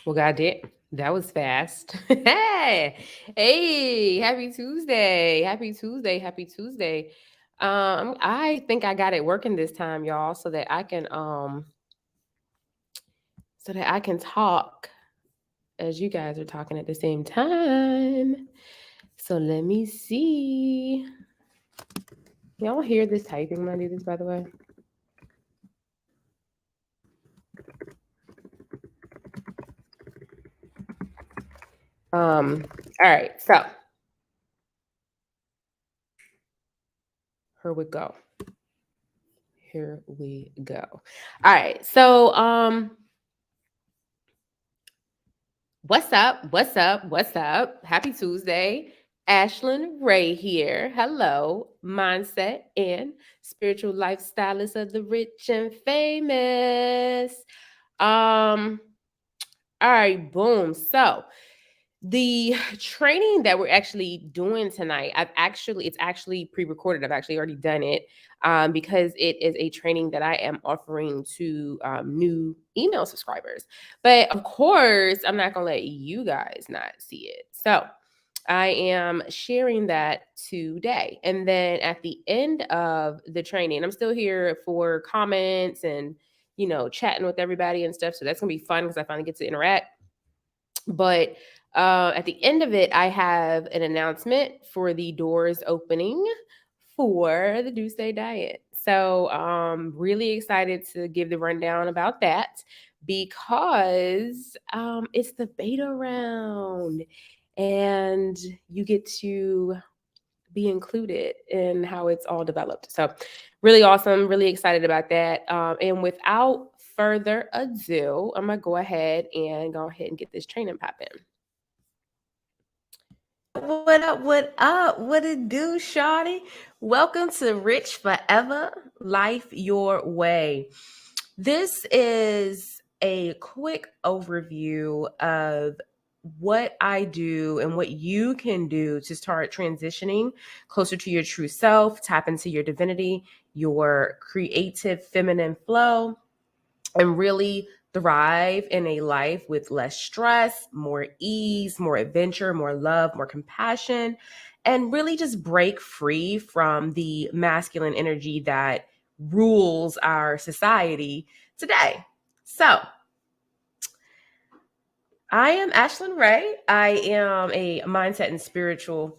Well, goddamn, that was fast. Hey, happy Tuesday. Happy Tuesday. Happy Tuesday. I think I got it working this time, y'all, so that I can talk as you guys are talking at the same time. So let me see. Y'all hear this typing when I do this, by the way? All right, so here we go. Here we go. All right, so what's up? What's up? What's up? Happy Tuesday. Ashlyn Ray here. Hello, mindset and spiritual lifestylist of the rich and famous. All right, boom. So the training that we're actually doing tonight, it's actually pre-recorded. I've actually already done it because it is a training that I am offering to new email subscribers. But of course, I'm not gonna let you guys not see it. So I am sharing that today. And then at the end of the training, I'm still here for comments and chatting with everybody and stuff. So that's gonna be fun because I finally get to interact. But at the end of it, I have an announcement for the doors opening for the Dusse diet. So really excited to give the rundown about that because it's the beta round and you get to be included in how it's all developed. So really awesome, really excited about that. And without further ado, I'm gonna go ahead and get this training popping. What up? What up? What it do, shawty? Welcome to Rich Forever Life Your Way. This is a quick overview of what I do and what you can do to start transitioning closer to your true self, tap into your divinity, your creative feminine flow, and really thrive in a life with less stress, more ease, more adventure, more love, more compassion, and really just break free from the masculine energy that rules our society today. So, I am Ashlyn Ray. I am a mindset and spiritual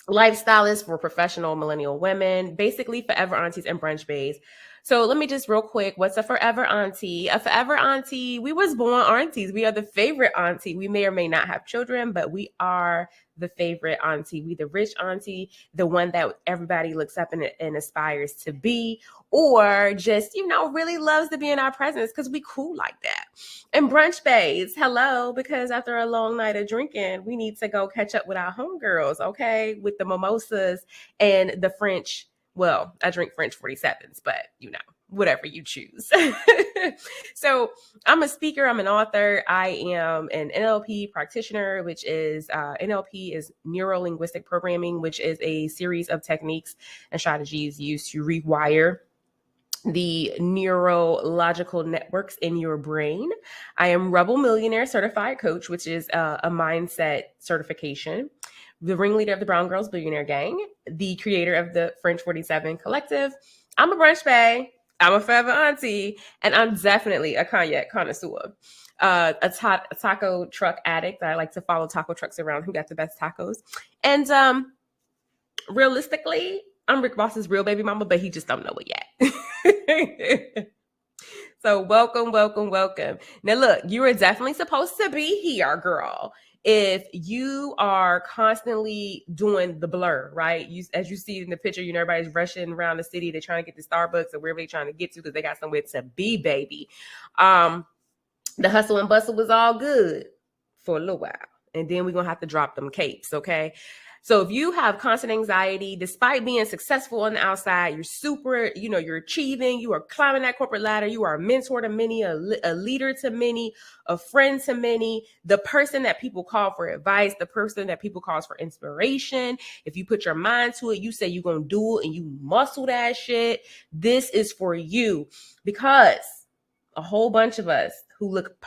lifestylist for professional millennial women, basically forever aunties and brunch baes. So let me just real quick, what's a forever auntie? A forever auntie, we was born aunties. We are the favorite auntie. We may or may not have children, but we are the favorite auntie. We the rich auntie, the one that everybody looks up and aspires to be, or just, really loves to be in our presence because we cool like that. And brunch baes, hello, because after a long night of drinking, we need to go catch up with our homegirls, okay? With the mimosas and the French. Well, I drink French 47s, but whatever you choose. So I'm a speaker, I'm an author, I am an NLP practitioner, which is NLP is neuro-linguistic programming, which is a series of techniques and strategies used to rewire the neurological networks in your brain. I am Rebel Millionaire Certified Coach, which is a mindset certification, the ringleader of the Brown Girls Billionaire Gang, the creator of the French 47 Collective. I'm a brunch bae, I'm a forever auntie, and I'm definitely a cognac connoisseur. A taco truck addict. I like to follow taco trucks around who got the best tacos. And realistically, I'm Rick Ross's real baby mama, but he just don't know it yet. So welcome, welcome, welcome. Now look, you are definitely supposed to be here, girl. If you are constantly doing the blur, right? As you see in the picture, everybody's rushing around the city. They're trying to get to Starbucks or wherever they're trying to get to because they got somewhere to be, baby. The hustle and bustle was all good for a little while. And then we're going to have to drop them capes, okay? So if you have constant anxiety, despite being successful on the outside, you're super, you're achieving, you are climbing that corporate ladder, you are a mentor to many, a leader to many, a friend to many, the person that people call for advice, the person that people call for inspiration. If you put your mind to it, you say you're going to do it and you muscle that shit. This is for you because a whole bunch of us who look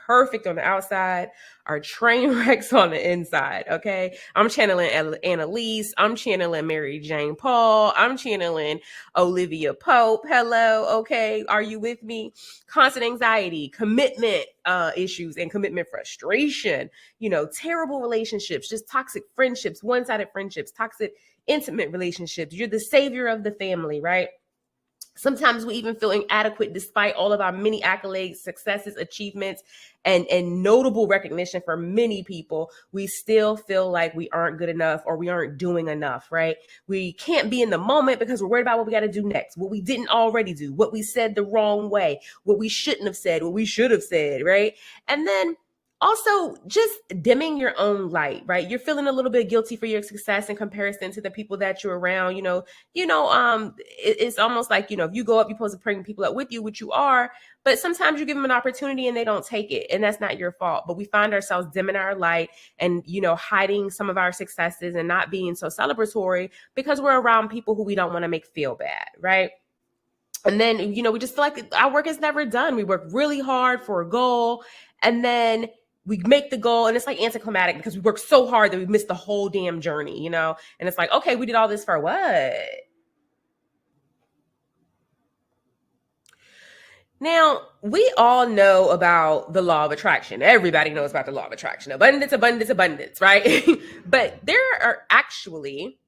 perfect on the outside are train wrecks on the inside, okay? I'm channeling Annalise. I'm channeling Mary Jane Paul. I'm channeling Olivia Pope. Hello, okay? Are you with me? Constant anxiety, commitment issues, and commitment frustration, terrible relationships, just toxic friendships, one-sided friendships, toxic intimate relationships. You're the savior of the family, right? Sometimes we even feel inadequate despite all of our many accolades, successes, achievements, and notable recognition for many people. We still feel like we aren't good enough or we aren't doing enough, right? We can't be in the moment because we're worried about what we got to do next, what we didn't already do, what we said the wrong way, what we shouldn't have said, what we should have said, right? And then also just dimming your own light, right? You're feeling a little bit guilty for your success in comparison to the people that you're around. It's almost like, if you go up, you're supposed to bring people up with you, which you are, but sometimes you give them an opportunity and they don't take it. And that's not your fault. But we find ourselves dimming our light and, hiding some of our successes and not being so celebratory because we're around people who we don't want to make feel bad, right? And then, we just feel like our work is never done. We work really hard for a goal, and then we make the goal and it's like anticlimactic because we work so hard that we miss the whole damn journey, and it's like, okay, we did all this for what? Now, we all know about the law of attraction. Everybody knows about the law of attraction. Abundance, abundance, abundance, right? But there are actually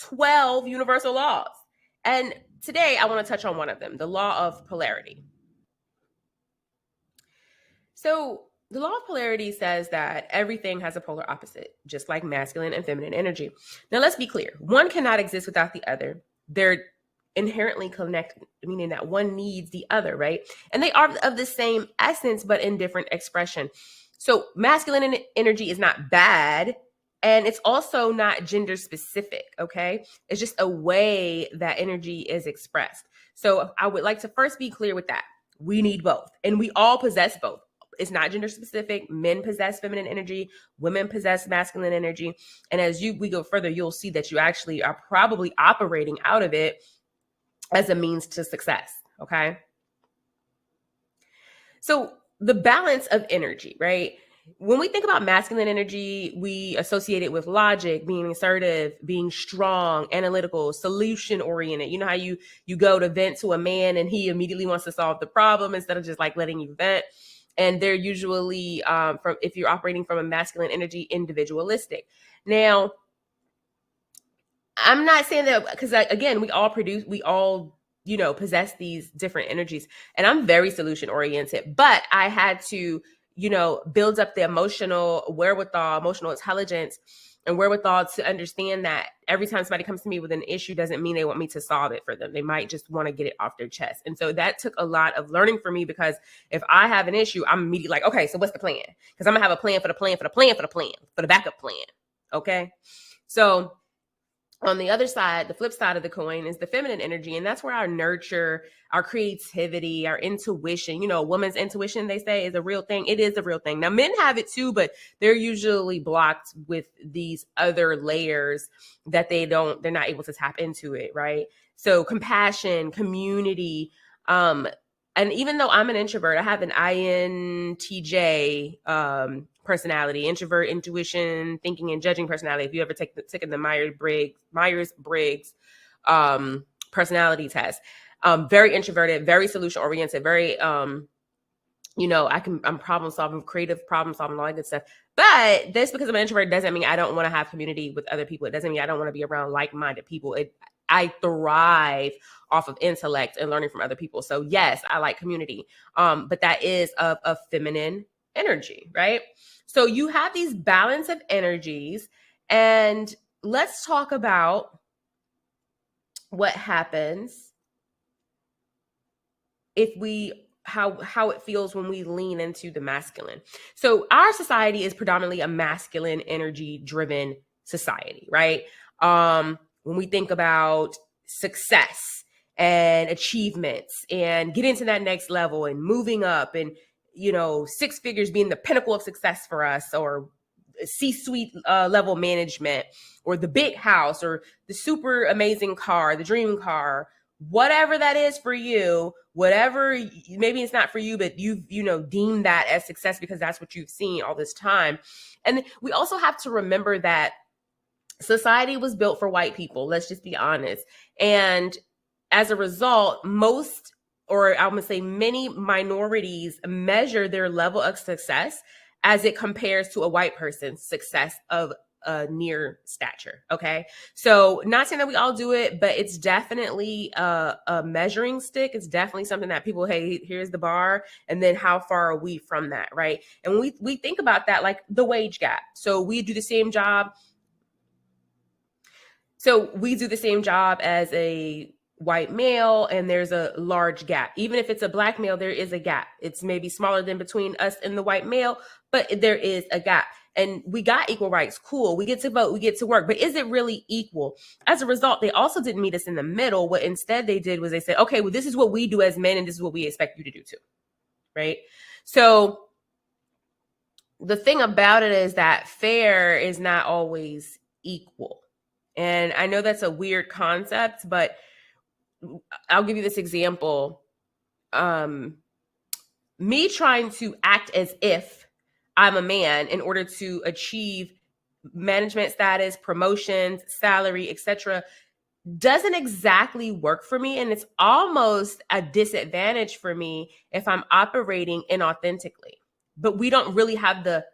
12 universal laws. And today I want to touch on one of them, the law of polarity. So the law of polarity says that everything has a polar opposite, just like masculine and feminine energy. Now, let's be clear. One cannot exist without the other. They're inherently connected, meaning that one needs the other, right? And they are of the same essence, but in different expression. So masculine energy is not bad, and it's also not gender specific, okay? It's just a way that energy is expressed. So I would like to first be clear with that. We need both, and we all possess both. It's not gender specific. Men possess feminine energy. Women possess masculine energy. And as we go further, you'll see that you actually are probably operating out of it as a means to success, okay? So the balance of energy, right? When we think about masculine energy, we associate it with logic, being assertive, being strong, analytical, solution oriented. You know how you go to vent to a man and he immediately wants to solve the problem instead of just like letting you vent. And they're usually, if you're operating from a masculine energy, individualistic. Now, I'm not saying that because, again, we all possess these different energies. And I'm very solution oriented, but I had to, build up the emotional wherewithal, emotional intelligence and wherewithal to understand that every time somebody comes to me with an issue doesn't mean they want me to solve it for them. They might just want to get it off their chest. And so that took a lot of learning for me, because if I have an issue, I'm immediately like, okay, so what's the plan? Because I'm gonna have a plan for the plan, for the plan, for the plan, for the backup plan. Okay. So on the other side, the flip side of the coin is the feminine energy. And that's where our nurture, our creativity, our intuition, woman's intuition, they say, is a real thing. It is a real thing. Now, men have it too, but they're usually blocked with these other layers that they're not able to tap into it, right? So compassion, community, and even though I'm an introvert, I have an INTJ personality, introvert, intuition, thinking, and judging personality. If you ever taken the Myers-Briggs personality test, very introverted, very solution oriented, very I'm problem solving, creative problem solving, all that good stuff. But this, because I'm an introvert, doesn't mean I don't want to have community with other people. It doesn't mean I don't want to be around like-minded people. I thrive off of intellect and learning from other people. So yes, I like community. But that is of feminine energy, right? So you have these balance of energies, and let's talk about what happens if how it feels when we lean into the masculine. So our society is predominantly a masculine energy driven society, right? When we think about success and achievements and getting to that next level and moving up and, six figures being the pinnacle of success for us, or C-suite level management, or the big house, or the super amazing car, the dream car, whatever that is for you, whatever, maybe it's not for you, but you've, deemed that as success because that's what you've seen all this time. And we also have to remember that society was built for white people. Let's just be honest. And as a result, most, or I'm going to say many minorities measure their level of success as it compares to a white person's success of a near stature. Okay. So not saying that we all do it, but it's definitely a measuring stick. It's definitely something that people, hey, here's the bar. And then how far are we from that? Right. And we think about that like the wage gap. So we do the same job. So we do the same job as a white male, and there's a large gap. Even if it's a black male, there is a gap. It's maybe smaller than between us and the white male, but there is a gap. And we got equal rights. Cool. We get to vote. We get to work. But is it really equal? As a result, they also didn't meet us in the middle. What instead they did was they said, okay, well, this is what we do as men, and this is what we expect you to do too. Right? So the thing about it is that fair is not always equal. And I know that's a weird concept, but I'll give you this example. Me trying to act as if I'm a man in order to achieve management status, promotions, salary, etc., doesn't exactly work for me. And it's almost a disadvantage for me if I'm operating inauthentically. But we don't really have the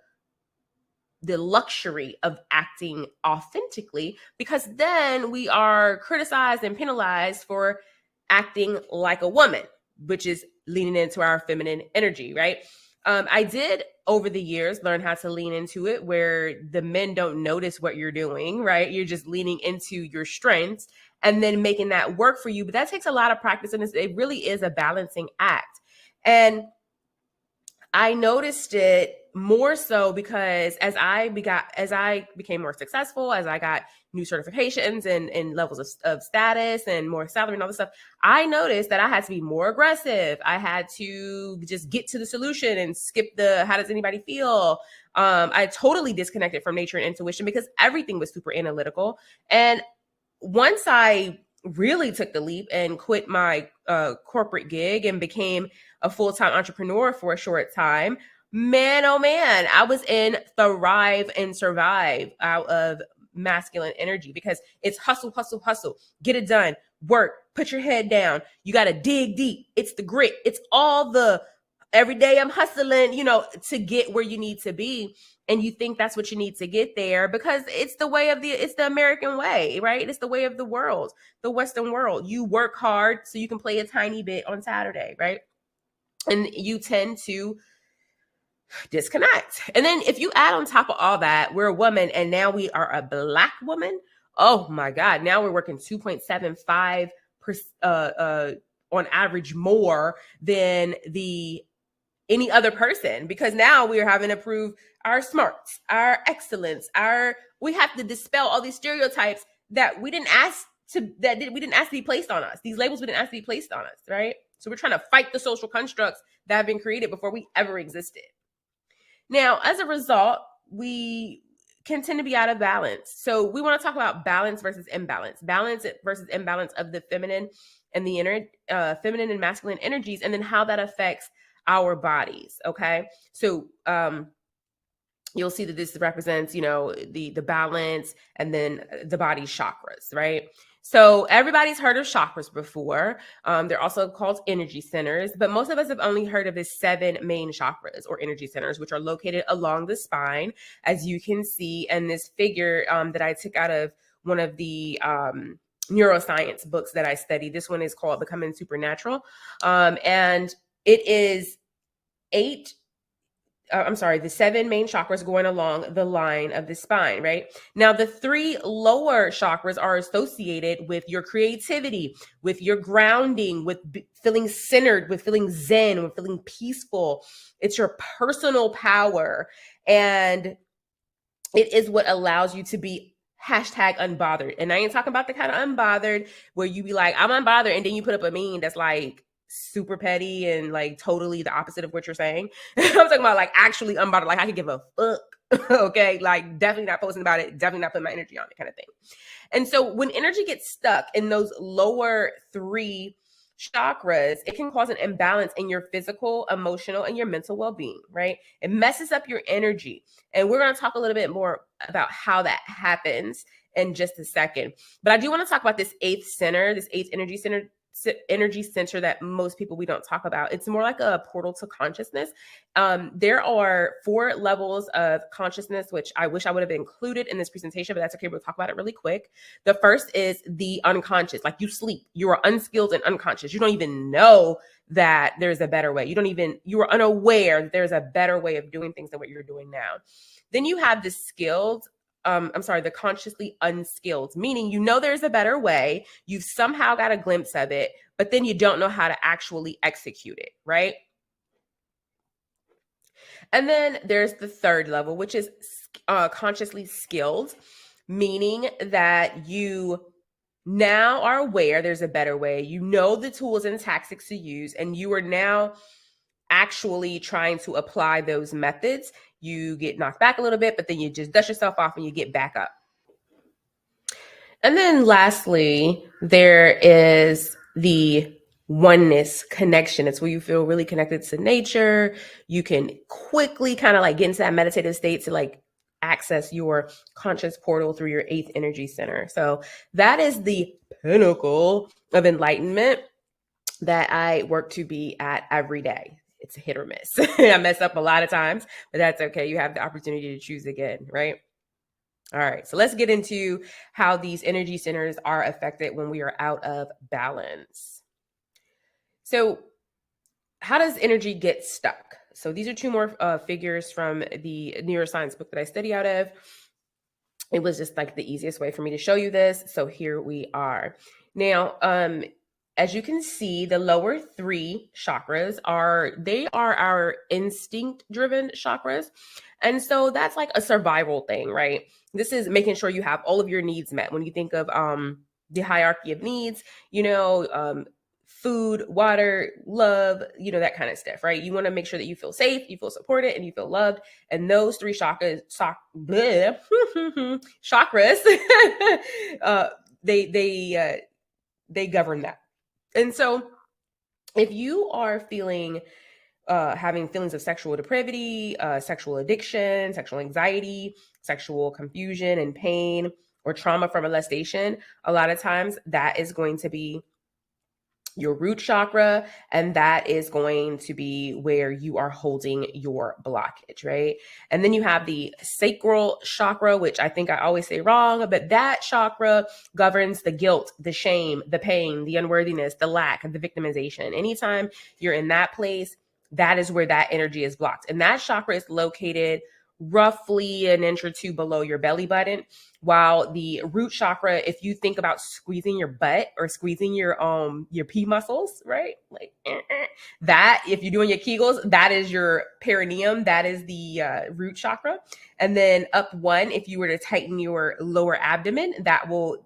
luxury of acting authentically, because then we are criticized and penalized for acting like a woman, which is leaning into our feminine energy, right? I did over the years learn how to lean into it where the men don't notice what you're doing, right? You're just leaning into your strengths and then making that work for you. But that takes a lot of practice, and it really is a balancing act. And I noticed it more so because as I became more successful, as I got new certifications and levels of status and more salary and all this stuff, I noticed that I had to be more aggressive. I had to just get to the solution and skip the how does anybody feel. I totally disconnected from nature and intuition because everything was super analytical. And once I really took the leap and quit my corporate gig and became a full-time entrepreneur for a short time, man, oh man, I was in thrive and survive out of masculine energy, because it's hustle, hustle, hustle, get it done, work, put your head down. You got to dig deep. It's the grit. It's all the every day I'm hustling, to get where you need to be. And you think that's what you need to get there because it's the American way, right? It's the way of the world, the Western world. You work hard so you can play a tiny bit on Saturday, right? And you tend to disconnect. And then if you add on top of all that, we're a woman and now we are a Black woman. Oh my God. Now we're working 2.75 on average more than any other person, because now we are having to prove our smarts, our excellence, we have to dispel all these stereotypes that we didn't ask to be placed on us. These labels we didn't ask to be placed on us, right? So we're trying to fight the social constructs that have been created before we ever existed. Now, as a result, we can tend to be out of balance. So we want to talk about balance versus imbalance, balance versus imbalance of the feminine and the feminine and masculine energies, and then how that affects our bodies. Okay. So, you'll see that this represents, the balance and then the body's chakras, right? So everybody's heard of chakras before. They're also called energy centers, but most of us have only heard of the 7 main chakras or energy centers, which are located along the spine, as you can see in this figure that I took out of one of the neuroscience books that I studied. This one is called Becoming Supernatural. And it is the 7 main chakras going along the line of the spine, right? Now, the 3 lower chakras are associated with your creativity, with your grounding, with feeling centered, with feeling zen, with feeling peaceful. It's your personal power. And it is what allows you to be #unbothered. And I ain't talking about the kind of unbothered where you be like, I'm unbothered, and then you put up a meme that's like super petty and like totally the opposite of what you're saying. I'm talking about like actually unbothered, like I could give a fuck Okay, like definitely not posting about it, definitely not putting my energy on it, kind of thing. And so when energy gets stuck in those lower three chakras, it can cause an imbalance in your physical, emotional, and your mental well-being, right? It messes up your energy. And we're going to talk a little bit more about how that happens in just a second. But I do want to talk about this eighth center, this eighth energy center that most people we don't talk about. It's more like a portal to consciousness. There are 4 levels of consciousness, which I wish I would have included in this presentation, but that's okay. We'll talk about it really quick. The first is the unconscious, like you sleep, you are unskilled and unconscious. You don't even know that there's a better way. You are unaware that there's a better way of doing things than what you're doing now. Then you have the skilled, the consciously unskilled, meaning you know there's a better way. You've somehow got a glimpse of it, but then you don't know how to actually execute it, right? And then there's the third level, which is consciously skilled, meaning that you now are aware there's a better way. You know the tools and tactics to use, and you are now actually trying to apply those methods. You get knocked back a little bit, but then you just dust yourself off and you get back up. And then lastly, there is the oneness connection. It's where you feel really connected to nature. You can quickly kind of like get into that meditative state to like access your conscious portal through your eighth energy center. So that is the pinnacle of enlightenment that I work to be at every day. It's a hit or miss. I mess up a lot of times, but that's okay. You have the opportunity to choose again, right? All right, so let's get into how these energy centers are affected when we are out of balance. So how does energy get stuck? So these are 2 more figures from the neuroscience book that I study out of. It was just like the easiest way for me to show you this. So here we are. Now, as you can see, the lower 3 chakras are our instinct-driven chakras. And so that's like a survival thing, right? This is making sure you have all of your needs met. When you think of the hierarchy of needs, food, water, love, that kind of stuff, right? You want to make sure that you feel safe, you feel supported, and you feel loved. And those 3 chakras, they govern that. And so if you are having feelings of sexual depravity, sexual addiction, sexual anxiety, sexual confusion and pain, or trauma from molestation, a lot of times that is going to be your root chakra, and that is going to be where you are holding your blockage, right? And then you have the sacral chakra, which I think I always say wrong, but that chakra governs the guilt, the shame, the pain, the unworthiness, the lack, the victimization. Anytime you're in that place, that is where that energy is blocked. And that chakra is located roughly an inch or 2 below your belly button, while the root chakra, if you think about squeezing your butt or squeezing your pee muscles, right? Like that, if you're doing your Kegels, that is your perineum, that is the root chakra. And then up 1, if you were to tighten your lower abdomen, that will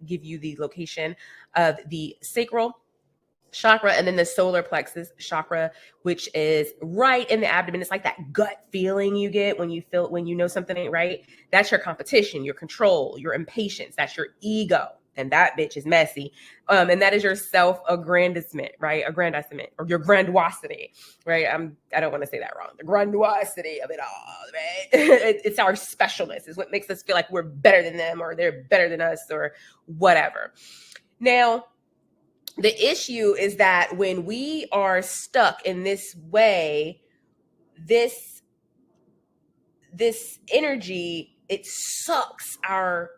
give you the location of the sacral chakra. And then the solar plexus chakra, which is right in the abdomen. It's like that gut feeling you get when you know something ain't right. That's your competition, your control, your impatience. That's your ego. And that bitch is messy. And that is your self-aggrandizement, right? Aggrandizement, or your grandiosity, right? I don't want to say that wrong. The grandiosity of it all, right? It's our specialness. It's what makes us feel like we're better than them, or they're better than us, or whatever. Now, the issue is that when we are stuck in this way, this energy, it sucks our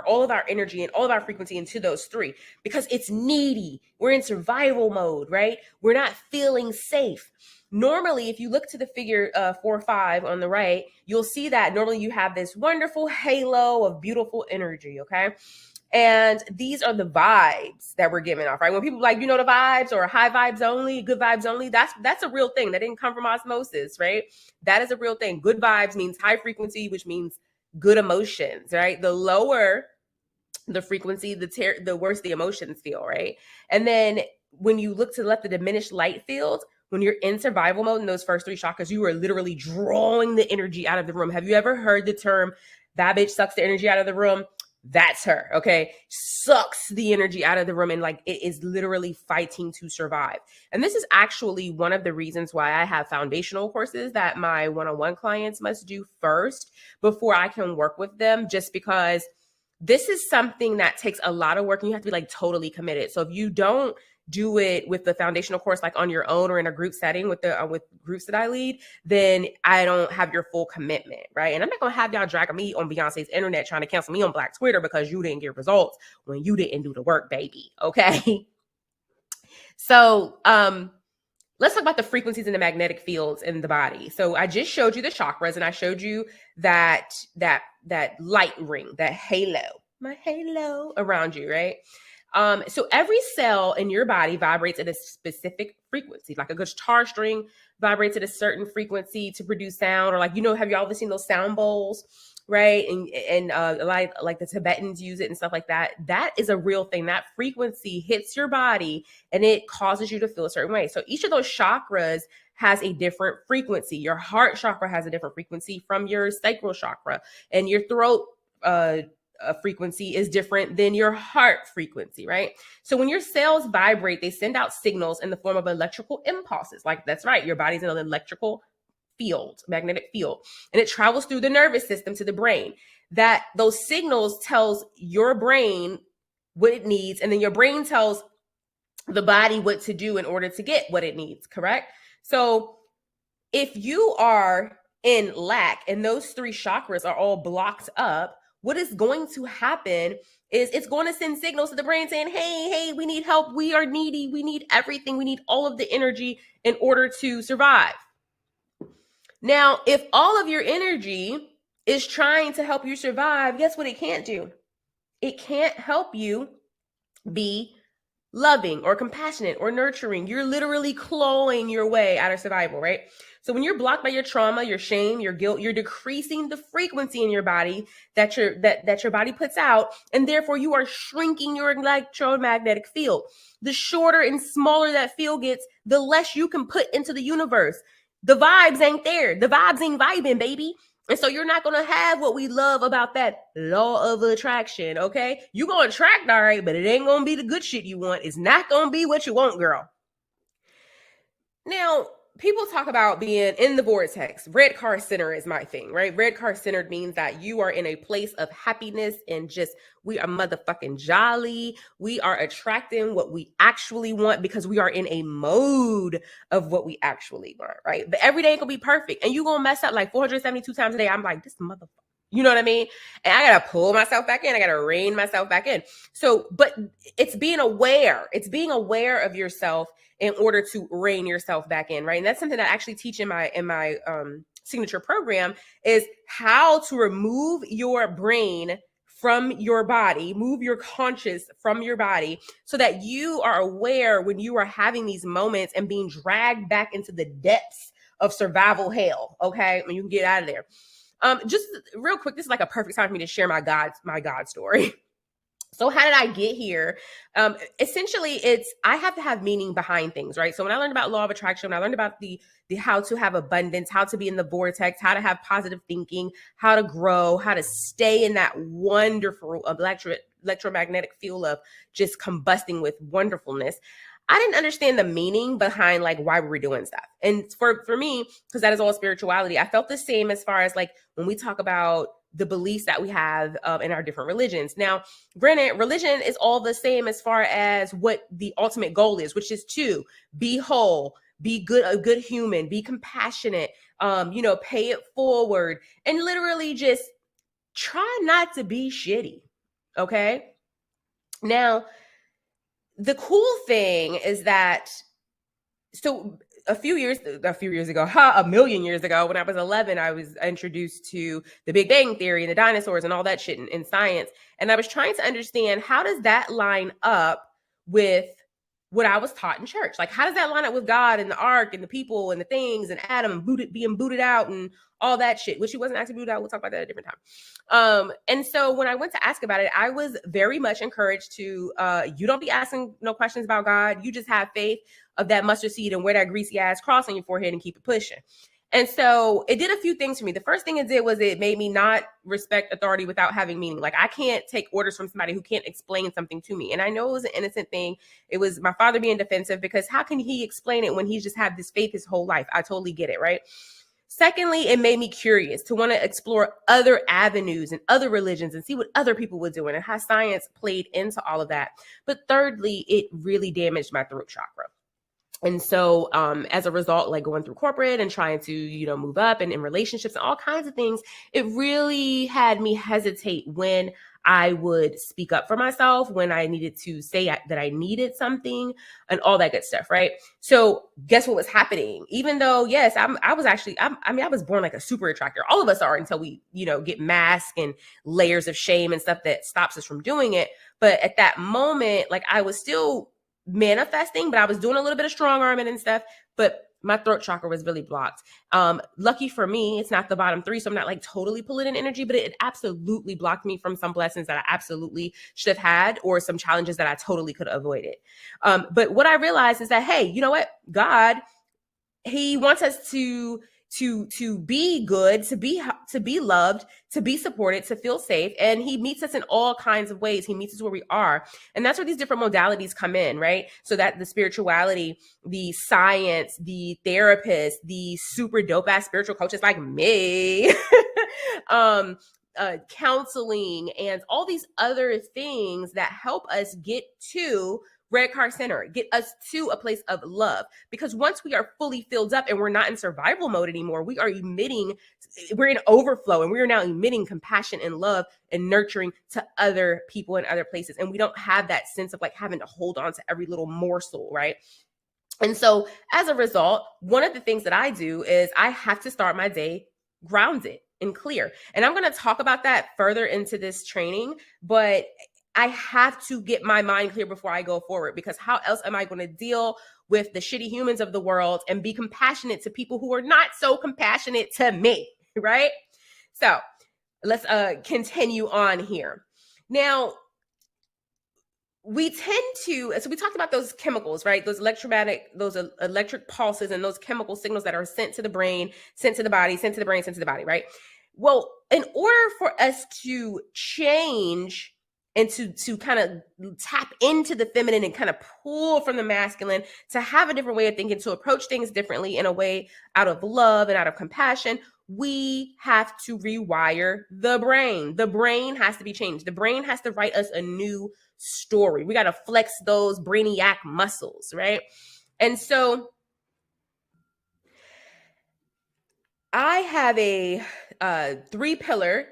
all of our energy and all of our frequency into those 3, because it's needy. We're in survival mode, right? We're not feeling safe. Normally, if you look to the figure 4-5 on the right, you'll see that normally you have this wonderful halo of beautiful energy, okay? And these are the vibes that we're giving off, right? When people like, the vibes, or high vibes only, good vibes only, that's a real thing. That didn't come from osmosis, right? That is a real thing. Good vibes means high frequency, which means good emotions, right? The lower the frequency, the worse the emotions feel, right? And then when you look to let the diminished light field, when you're in survival mode in those first three chakras, you are literally drawing the energy out of the room. Have you ever heard the term, that bitch sucks the energy out of the room? That's her, okay? Sucks the energy out of the room, and like it is literally fighting to survive. And this is actually one of the reasons why I have foundational courses that my one-on-one clients must do first before I can work with them, just because this is something that takes a lot of work and you have to be like totally committed. So if you don't do it with the foundational course, like on your own or in a group setting with the with groups that I lead, then I don't have your full commitment, right? And I'm not gonna have y'all dragging me on Beyonce's internet trying to cancel me on Black Twitter because you didn't get results when you didn't do the work, baby. Okay. So let's talk about the frequencies and the magnetic fields in the body. So I just showed you the chakras, and I showed you that light ring, that halo, my halo around you, right? So every cell in your body vibrates at a specific frequency, like a guitar string vibrates at a certain frequency to produce sound, or like, have you all ever seen those sound bowls, right? And like the Tibetans use it and stuff like that. That is a real thing. That frequency hits your body and it causes you to feel a certain way. So each of those chakras has a different frequency. Your heart chakra has a different frequency from your sacral chakra, and your throat frequency is different than your heart frequency, right? So when your cells vibrate, they send out signals in the form of electrical impulses. Like, that's right, your body's in an electrical field, magnetic field, and it travels through the nervous system to the brain. That those signals tells your brain what it needs, and then your brain tells the body what to do in order to get what it needs, correct? So if you are in lack and those three chakras are all blocked up, what is going to happen is it's going to send signals to the brain saying, hey, we need help. We are needy. We need everything. We need all of the energy in order to survive. Now, if all of your energy is trying to help you survive, guess what it can't do? It can't help you be loving or compassionate or nurturing. You're literally clawing your way out of survival, right? So when you're blocked by your trauma, your shame, your guilt, you're decreasing the frequency in your body that your body puts out, and therefore you are shrinking your electromagnetic field. The shorter and smaller that field gets, the less you can put into the universe. The vibes ain't there. The vibes ain't vibing, baby. And so you're not going to have what we love about that law of attraction, okay? You're going to attract, all right, but it ain't going to be the good shit you want. It's not going to be what you want, girl. Now, people talk about being in the vortex. Red car center is my thing, right? Red car centered means that you are in a place of happiness and just, we are motherfucking jolly. We are attracting what we actually want because we are in a mode of what we actually want, right? But every day ain't gonna be perfect. And you gonna mess up like 472 times a day. I'm like, this motherfucker. You know what I mean? And I gotta pull myself back in. I gotta rein myself back in. So, but it's being aware. It's being aware of yourself in order to rein yourself back in, right? And that's something that I actually teach in my signature program, is how to remove your brain from your body, move your conscious from your body, so that you are aware when you are having these moments and being dragged back into the depths of survival hell, okay? When you can get out of there. Just real quick, this is like a perfect time for me to share my God story. So how did I get here? Essentially, I have to have meaning behind things, right? So when I learned about law of attraction, when I learned about the how to have abundance, how to be in the vortex, how to have positive thinking, how to grow, how to stay in that wonderful electromagnetic field of just combusting with wonderfulness, I didn't understand the meaning behind like why we were doing stuff. And for me, because that is all spirituality, I felt the same as far as like when we talk about the beliefs that we have in our different religions. Now, granted, religion is all the same as far as what the ultimate goal is, which is to be whole, be good, a good human, be compassionate, pay it forward, and literally just try not to be shitty. Okay. Now, the cool thing is that, so a million years ago, when I was 11, I was introduced to the Big Bang Theory and the dinosaurs and all that shit in science. And I was trying to understand, how does that line up with what I was taught in church? Like, how does that line up with God and the ark and the people and the things and Adam being booted out and all that shit, which he wasn't actually booted out. We'll talk about that at a different time. And so when I went to ask about it, I was very much encouraged to, you don't be asking no questions about God. You just have faith. of that mustard seed and wear that greasy ass cross on your forehead and keep it pushing. And so it did a few things for me. The first thing it did was it made me not respect authority without having meaning. Like, I can't take orders from somebody who can't explain something to me. And I know it was an innocent thing. It was my father being defensive, because how can he explain it when he's just had this faith his whole life? I totally get it, right? Secondly, it made me curious to want to explore other avenues and other religions and see what other people were doing and how science played into all of that. But thirdly, it really damaged my throat chakra. And so as a result, like going through corporate and trying to, move up and in relationships and all kinds of things, it really had me hesitate when I would speak up for myself, when I needed to say that I needed something and all that good stuff, right? So guess what was happening? Even though, yes, I was born like a super attractor. All of us are, until we, get masks and layers of shame and stuff that stops us from doing it. But at that moment, like, I was still manifesting, but I was doing a little bit of strong arming and stuff, but my throat chakra was really blocked. Lucky for me, it's not the bottom three, so I'm not like totally pulling in energy, but it absolutely blocked me from some blessings that I absolutely should have had, or some challenges that I totally could have avoided. But what I realized is that, hey, you know what? God, he wants us to be good, to be loved, to be supported, to feel safe. And he meets us in all kinds of ways. He meets us where we are. And that's where these different modalities come in, right? So that the spirituality, the science, the therapist, the super dope ass spiritual coaches like me, counseling, and all these other things that help us get to Red Car Center, get us to a place of love. Because once we are fully filled up and we're not in survival mode anymore, we're in overflow, and we are now emitting compassion and love and nurturing to other people and other places. And we don't have that sense of like having to hold on to every little morsel, right? And so as a result, one of the things that I do is I have to start my day grounded and clear. And I'm going to talk about that further into this training, but I have to get my mind clear before I go forward, because how else am I going to deal with the shitty humans of the world and be compassionate to people who are not so compassionate to me, right? So let's continue on here. Now, we talked about those chemicals, right? Those electric pulses and those chemical signals that are sent to the brain, sent to the body, sent to the brain, sent to the body, right? Well, in order for us to change and to kind of tap into the feminine and kind of pull from the masculine, to have a different way of thinking, to approach things differently in a way out of love and out of compassion, we have to rewire the brain. The brain has to be changed. The brain has to write us a new story. We got to flex those brainiac muscles, right? And so I have a 3-pillar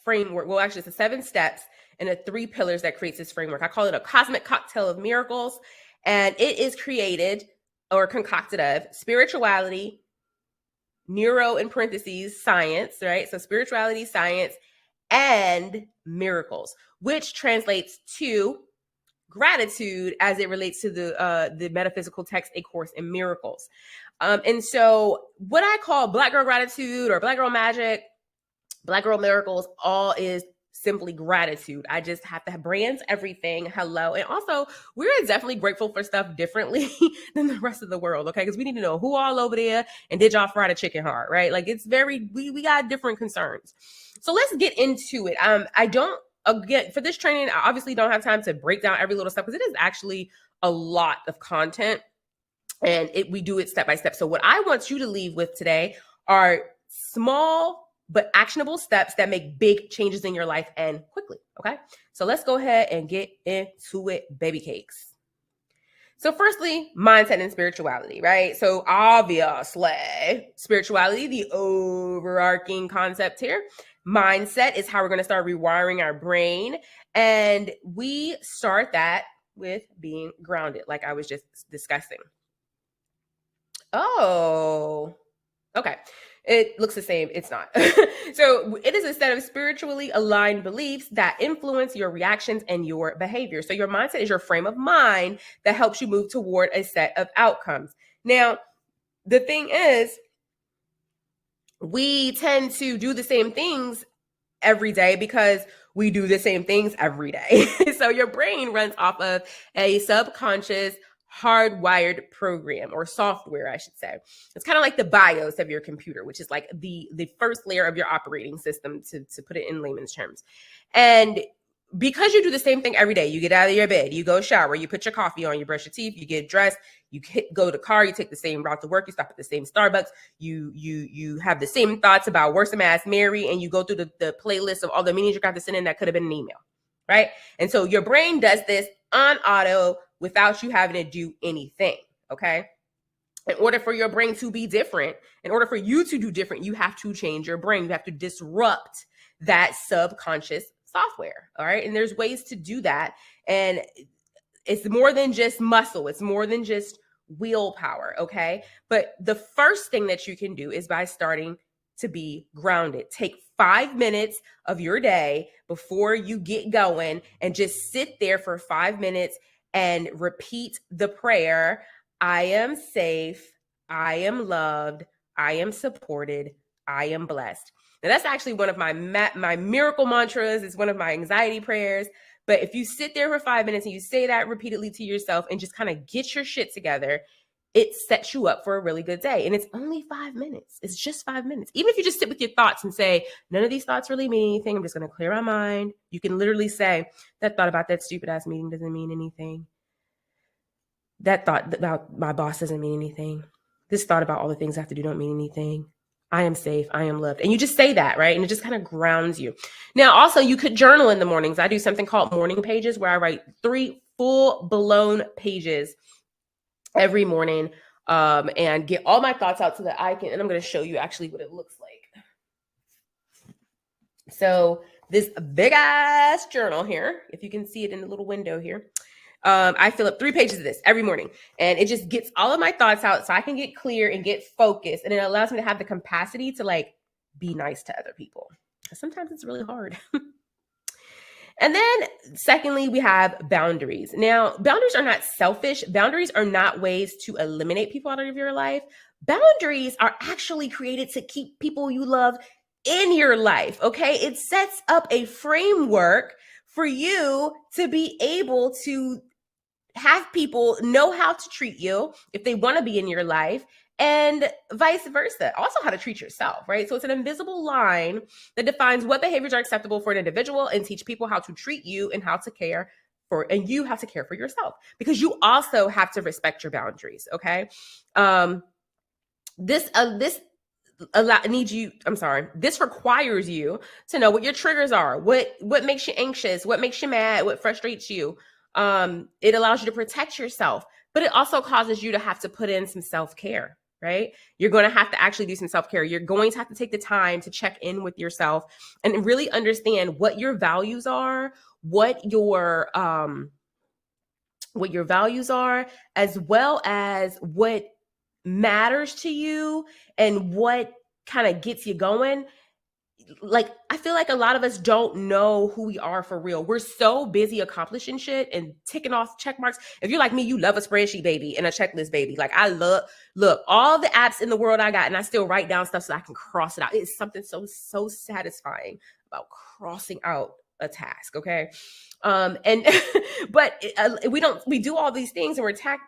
framework. Well, actually, it's a 7 steps and the 3 pillars that creates this framework. I call it a cosmic cocktail of miracles. And it is created or concocted of spirituality, neuro in parentheses, science, right? So spirituality, science, and miracles, which translates to gratitude as it relates to the metaphysical text, A Course in Miracles. And so what I call Black Girl Gratitude or Black Girl Magic, Black Girl Miracles, all is simply gratitude. I just have to have brands, everything. Hello. And also, we're definitely grateful for stuff differently than the rest of the world, okay? Because we need to know who all over there and did y'all fry the chicken hard, right? Like, it's we got different concerns. So let's get into it. Again, for this training, I obviously don't have time to break down every little step, because it is actually a lot of content, and we do it step by step. So what I want you to leave with today are small but actionable steps that make big changes in your life, and quickly, okay? So let's go ahead and get into it, baby cakes. So firstly, mindset and spirituality, right? So obviously, spirituality, the overarching concept here. Mindset is how we're going to start rewiring our brain. And we start that with being grounded, like I was just discussing. Oh, okay. It looks the same. It's not. So it is a set of spiritually aligned beliefs that influence your reactions and your behavior. So your mindset is your frame of mind that helps you move toward a set of outcomes. Now, the thing is, we tend to do the same things every day because we do the same things every day. So your brain runs off of a subconscious hardwired program or software, I should say. It's kind of like the BIOS of your computer, which is like the first layer of your operating system, to put it in layman's terms. And because you do the same thing every day, you get out of your bed, you go shower, you put your coffee on, you brush your teeth, you get dressed, you go to the car, you take the same route to work, you stop at the same Starbucks, you have the same thoughts about Worse Ass Mary, and you go through the playlist of all the meanings you got to send in that could have been an email, right? And so your brain does this on auto without you having to do anything, okay? In order for your brain to be different, in order for you to do different, you have to change your brain. You have to disrupt that subconscious software, all right? And there's ways to do that. And it's more than just muscle. It's more than just willpower, okay? But the first thing that you can do is by starting to be grounded. Take 5 minutes of your day before you get going and just sit there for 5 minutes and repeat the prayer, I am safe, I am loved, I am supported, I am blessed. Now, that's actually one of my miracle mantras. It's one of my anxiety prayers. But if you sit there for 5 minutes and you say that repeatedly to yourself and just kind of get your shit together, it sets you up for a really good day. And it's only 5 minutes. It's just 5 minutes. Even if you just sit with your thoughts and say, none of these thoughts really mean anything, I'm just going to clear my mind. You can literally say, that thought about that stupid ass meeting doesn't mean anything. That thought about my boss doesn't mean anything. This thought about all the things I have to do don't mean anything. I am safe. I am loved. And you just say that, right? And it just kind of grounds you. Now, also, you could journal in the mornings. I do something called morning pages where I write 3 full-blown pages every morning and get all my thoughts out so that I can, and I'm going to show you actually what it looks like. So this big ass journal here, if you can see it in the little window here, I fill up 3 pages of this every morning, and it just gets all of my thoughts out so I can get clear and get focused. And it allows me to have the capacity to like be nice to other people. Sometimes it's really hard. And then secondly, we have boundaries. Now, boundaries are not selfish. Boundaries are not ways to eliminate people out of your life. Boundaries are actually created to keep people you love in your life, okay? It sets up a framework for you to be able to have people know how to treat you if they want to be in your life, and vice versa. Also how to treat yourself, right? So it's an invisible line that defines what behaviors are acceptable for an individual and teach people how to treat you and how to care for, and you have to care for yourself because you also have to respect your boundaries, okay? This requires you to know what your triggers are, what makes you anxious, what makes you mad, what frustrates you. It allows you to protect yourself, but it also causes you to have to put in some self-care, right? You're going to have to actually do some self-care. You're going to have to take the time to check in with yourself and really understand what your values are, what your values are, as well as what matters to you and what kind of gets you going. Like, I feel like a lot of us don't know who we are for real. We're so busy accomplishing shit and ticking off check marks. If you're like me, you love a spreadsheet, baby, and a checklist, baby. Like, I look, all the apps in the world I got, and I still write down stuff so I can cross it out. It's something so satisfying about crossing out a task, okay? But we do all these things and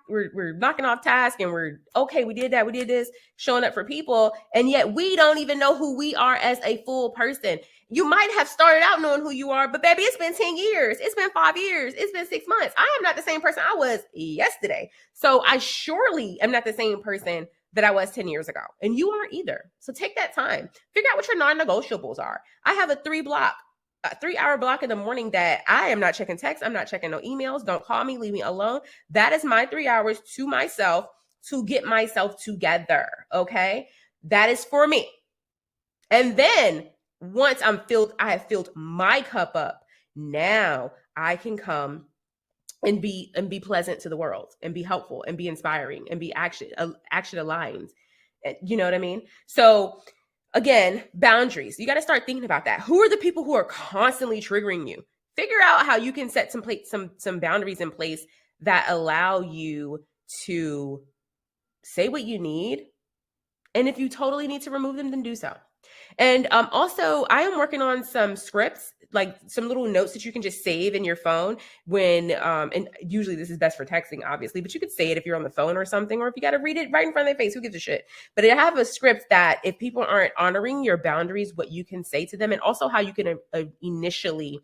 we're knocking off tasks and we're okay, we did that, we did this, showing up for people, and yet we don't even know who we are as a full person. You might have started out knowing who you are, but baby, it's been 10 years, it's been 5 years, it's been 6 months. I am not the same person I was yesterday. So I surely am not the same person that I was 10 years ago, and you aren't either. So take that time, figure out what your non-negotiables are. I have a 3-hour block in the morning that I am not checking texts. I'm not checking no emails. Don't call me. Leave me alone. That is my 3 hours to myself to get myself together. Okay. That is for me. And then once I have filled my cup up, now I can come and be pleasant to the world and be helpful and be inspiring and be action aligned. You know what I mean? So again, boundaries. You got to start thinking about that. Who are the people who are constantly triggering you? Figure out how you can set some boundaries in place that allow you to say what you need. And if you totally need to remove them, then do so. And also, I am working on some scripts, like some little notes that you can just save in your phone when, and usually this is best for texting, obviously, but you could say it if you're on the phone or something, or if you got to read it right in front of their face, who gives a shit? But I have a script that if people aren't honoring your boundaries, what you can say to them, and also how you can initially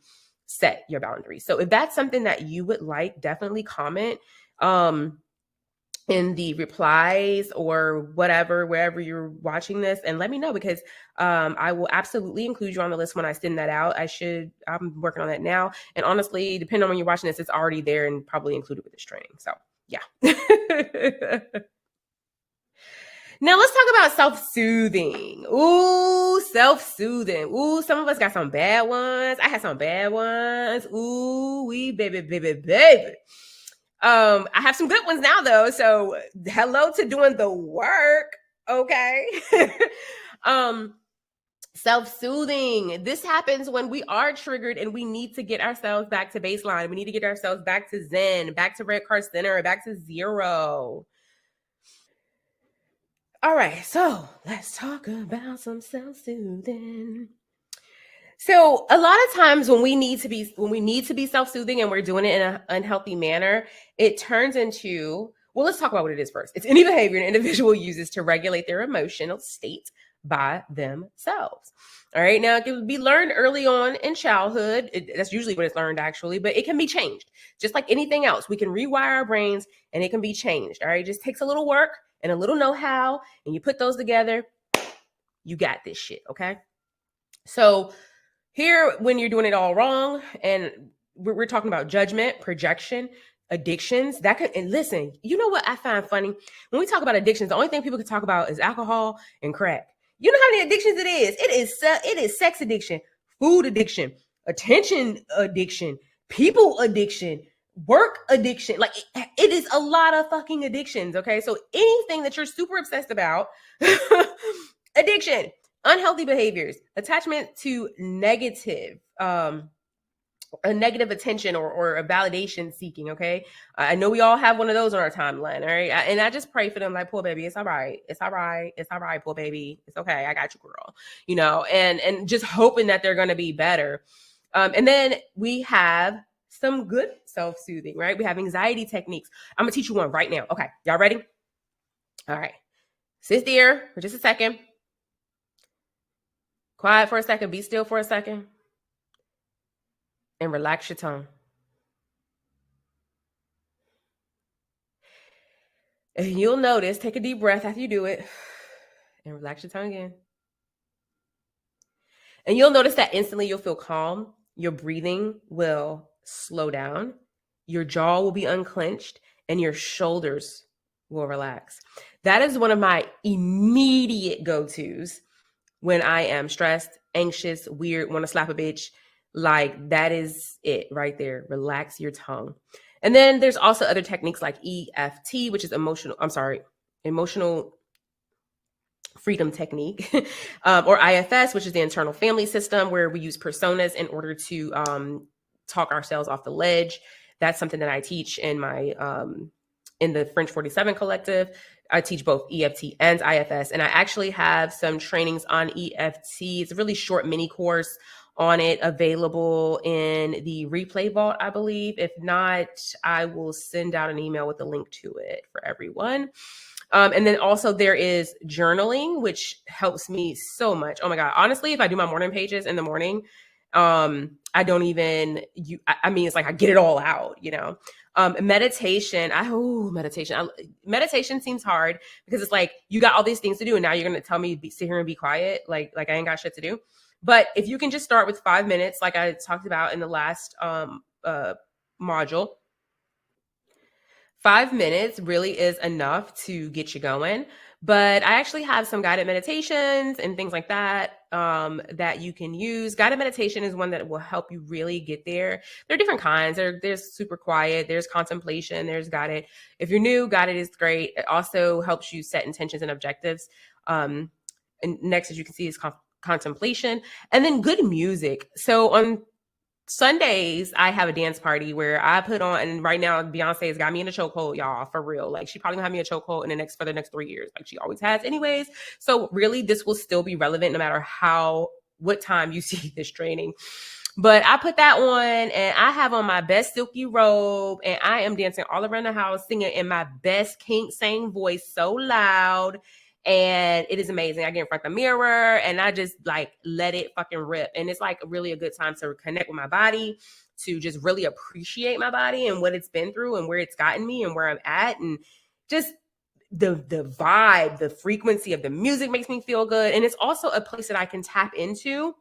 set your boundaries. So if that's something that you would like, definitely comment. In the replies or whatever, wherever you're watching this, and let me know, because I will absolutely include you on the list when I send that out. I'm working on that now. And honestly, depending on when you're watching this, it's already there and probably included with this training. So yeah. Now let's talk about self-soothing. Ooh, self-soothing. Ooh, some of us got some bad ones. I had some bad ones. Ooh, we baby, baby, baby. I have some good ones now though. So hello to doing the work. Okay. um, Self-soothing. This happens when we are triggered and we need to get ourselves back to baseline. We need to get ourselves back to Zen, back to Red Car Center, back to zero. All right, so let's talk about some self-soothing. So a lot of times when we need to be self-soothing and we're doing it in an unhealthy manner, it turns into, well, let's talk about what it is first. It's any behavior an individual uses to regulate their emotional state by themselves. All right. Now it can be learned early on in childhood. That's usually when it's learned, actually, but it can be changed. Just like anything else, we can rewire our brains and it can be changed. All right. It just takes a little work and a little know-how, and you put those together, you got this shit. Okay. So here, when you're doing it all wrong, and we're talking about judgment, projection, addictions, that could, and listen, you know what I find funny? When we talk about addictions, the only thing people can talk about is alcohol and crack. You know how many addictions it is? It is sex addiction, food addiction, attention addiction, people addiction, work addiction. Like it is a lot of fucking addictions. Okay. So anything that you're super obsessed about, addiction, unhealthy behaviors, attachment to a negative attention or a validation seeking. Okay. I know we all have one of those on our timeline. All right. And I just pray for them, like, poor baby, it's all right. It's all right. It's all right, poor baby. It's okay. I got you, girl. You know, and just hoping that they're going to be better. And then we have some good self-soothing, right? We have anxiety techniques. I'm going to teach you one right now. Okay. Y'all ready? All right. Sit there for just a second. Quiet for a second. Be still for a second. And relax your tongue. And you'll notice, take a deep breath after you do it. And relax your tongue again. And you'll notice that instantly you'll feel calm. Your breathing will slow down. Your jaw will be unclenched. And your shoulders will relax. That is one of my immediate go-tos when I am stressed, anxious, weird, want to slap a bitch. Like, that is it right there. Relax your tongue. And then there's also other techniques like EFT, which is emotional freedom technique, or IFS, which is the internal family system, where we use personas in order to talk ourselves off the ledge. That's something that I teach in my in the French 47 collective. I teach both EFT and IFS, and I actually have some trainings on EFT. It's a really short mini course on it available in the replay vault, I believe. If not, I will send out an email with a link to it for everyone. And then also there is journaling, which helps me so much. Oh my God. Honestly, if I do my morning pages in the morning, I don't even, I mean, it's like I get it all out, you know. Meditation, meditation seems hard because it's like, you got all these things to do and now you're going to tell me sit here and be quiet. Like I ain't got shit to do. But if you can just start with 5 minutes, like I talked about in the last module, 5 minutes really is enough to get you going. But I actually have some guided meditations and things like that that you can use. Guided meditation is one that will help you really get there. There are different kinds. There's super quiet, there's contemplation, there's guided. If you're new, guided is great. It also helps you set intentions and objectives. And next, as you can see, is contemplation, and then good music. So on Sundays, I have a dance party where I put on, and right now Beyonce has got me in a chokehold, y'all, for real. Like, she probably gonna have me in a chokehold for the next 3 years, like she always has, anyways. So really, this will still be relevant no matter what time you see this training. But I put that on, and I have on my best silky robe, and I am dancing all around the house, singing in my best kink sang voice, so loud. And it is amazing. I get in front of the mirror and I just like let it fucking rip. And it's like really a good time to connect with my body, to just really appreciate my body and what it's been through and where it's gotten me and where I'm at. And just the vibe, the frequency of the music makes me feel good. And it's also a place that I can tap into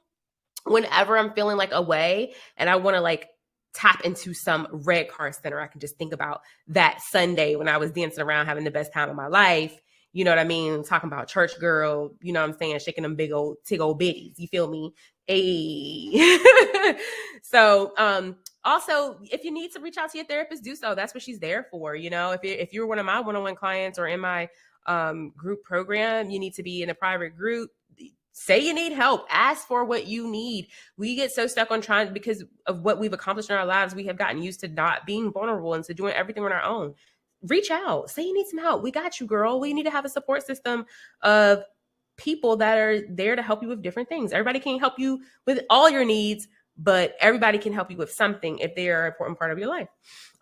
whenever I'm feeling like away and I want to like tap into some red car center. I can just think about that Sunday when I was dancing around having the best time of my life. You know what I mean? Talking about church girl, you know what I'm saying? Shaking them big old bitties. You feel me? Hey. So, also, if you need to reach out to your therapist, do so. That's what she's there for. You know, if you're one of my one-on-one clients or in my group program, you need to be in a private group. Say you need help. Ask for what you need. We get so stuck on trying, because of what we've accomplished in our lives, we have gotten used to not being vulnerable and to doing everything on our own. Reach out. Say you need some help. We got you, girl. We need to have a support system of people that are there to help you with different things. Everybody can't help you with all your needs, but everybody can help you with something if they are an important part of your life.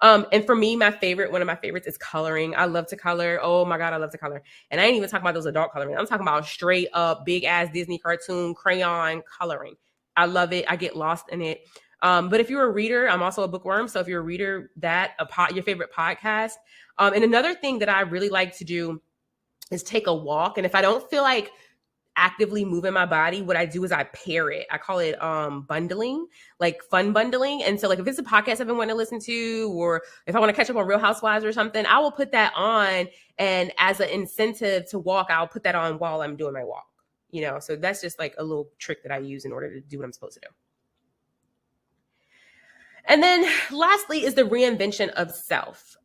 And for me, one of my favorites is coloring. I love to color. Oh my God, I love to color. And I ain't even talking about those adult coloring. I'm talking about straight up big ass Disney cartoon crayon coloring. I love it. I get lost in it. But if you're a reader, I'm also a bookworm. So if you're a reader, your favorite podcast. And another thing that I really like to do is take a walk. And if I don't feel like actively moving my body, what I do is I pair it. I call it bundling, like fun bundling. And so like if it's a podcast I've been wanting to listen to, or if I want to catch up on Real Housewives or something, I will put that on. And as an incentive to walk, I'll put that on while I'm doing my walk. You know, so that's just like a little trick that I use in order to do what I'm supposed to do. And then lastly is the reinvention of self.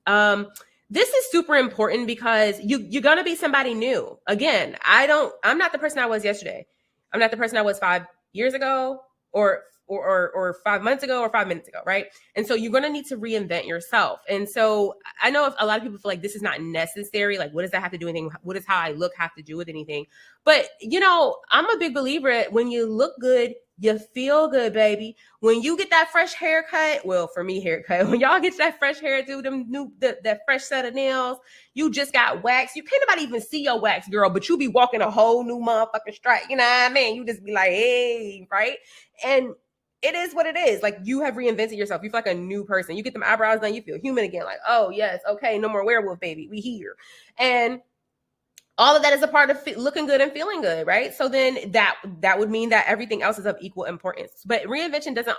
This is super important because you're going to be somebody new. Again, I'm not the person I was yesterday. I'm not the person I was 5 years ago or 5 months ago or 5 minutes ago, right? And so you're going to need to reinvent yourself. And so I know if a lot of people feel like this is not necessary, like what does that have to do with anything? What does how I look have to do with anything? But, you know, I'm a big believer when you look good, you feel good, baby. When you get that fresh haircut, well, for me, haircut, when y'all get that fresh hairdo, that fresh set of nails, you just got wax. You can't nobody even see your wax, girl, but you be walking a whole new motherfucking stride. You know what I mean? You just be like, hey, right? And it is what it is. Like, you have reinvented yourself. You feel like a new person. You get them eyebrows done, you feel human again. Like, oh, yes, okay, no more werewolf, baby. We here. And all of that is a part of looking good and feeling good, right? So then that would mean that everything else is of equal importance. But reinvention doesn't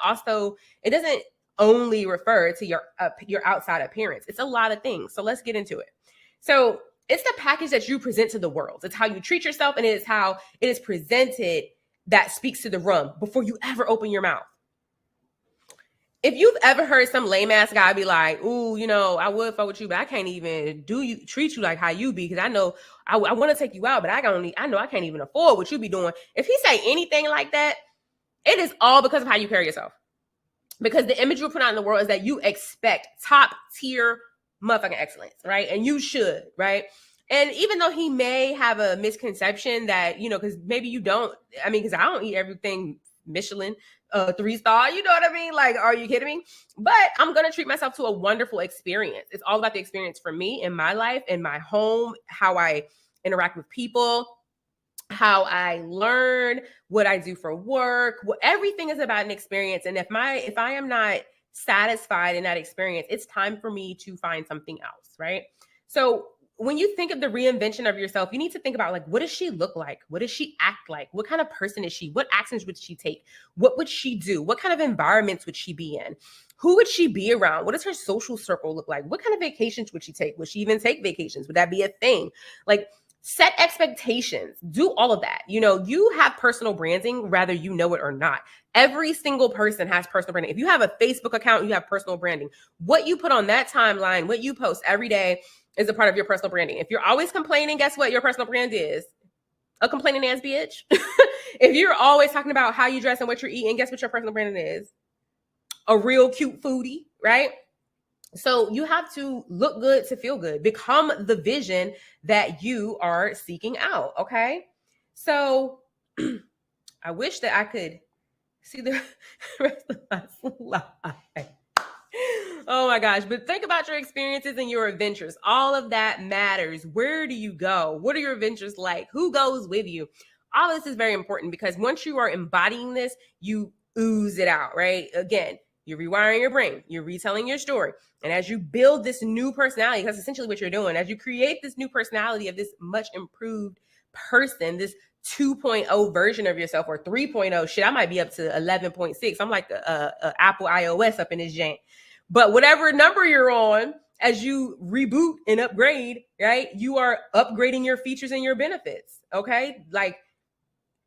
only refer to your outside appearance. It's a lot of things. So let's get into it. So it's the package that you present to the world. It's how you treat yourself, and it is how it is presented that speaks to the room before you ever open your mouth. If you've ever heard some lame ass guy be like, ooh, you know, I would fuck with you, but I can't even treat you like how you be, because I know I want to take you out, but I know I can't even afford what you be doing. If he say anything like that, it is all because of how you carry yourself. Because the image you put out in the world is that you expect top tier motherfucking excellence, right? And you should, right? And even though he may have a misconception that, you know, because maybe you don't, I mean, because I don't eat everything Michelin 3-star, you know what I mean? Like, are you kidding me? But I'm going to treat myself to a wonderful experience. It's all about the experience for me in my life, in my home, how I interact with people, how I learn, what I do for work. Everything is about an experience. And if I am not satisfied in that experience, it's time for me to find something else, right? So when you think of the reinvention of yourself, you need to think about, like, what does she look like? What does she act like? What kind of person is she? What actions would she take? What would she do? What kind of environments would she be in? Who would she be around? What does her social circle look like? What kind of vacations would she take? Would she even take vacations? Would that be a thing? Like, set expectations, do all of that. You know, you have personal branding, whether you know it or not. Every single person has personal branding. If you have a Facebook account, you have personal branding. What you put on that timeline, what you post every day is a part of your personal branding. If you're always complaining, guess what your personal brand is? A complaining ass bitch. If you're always talking about how you dress and what you're eating, guess what your personal branding is? a real cute foodie, right? So you have to look good to feel good. Become the vision that you are seeking out. Okay. So I wish that I could see the rest of my slide. Oh my gosh. But think about your experiences and your adventures. All of that matters. Where do you go? What are your adventures like? Who goes with you? All of this is very important because once you are embodying this, you ooze it out, right? Again, you're rewiring your brain, you're retelling your story. And as you build this new personality, that's essentially what you're doing, as you create this new personality of this much improved person, this 2.0 version of yourself, or 3.0, shit, I might be up to 11.6. I'm like a Apple iOS up in this jank. But whatever number you're on, as you reboot and upgrade, right, you are upgrading your features and your benefits. Okay. Like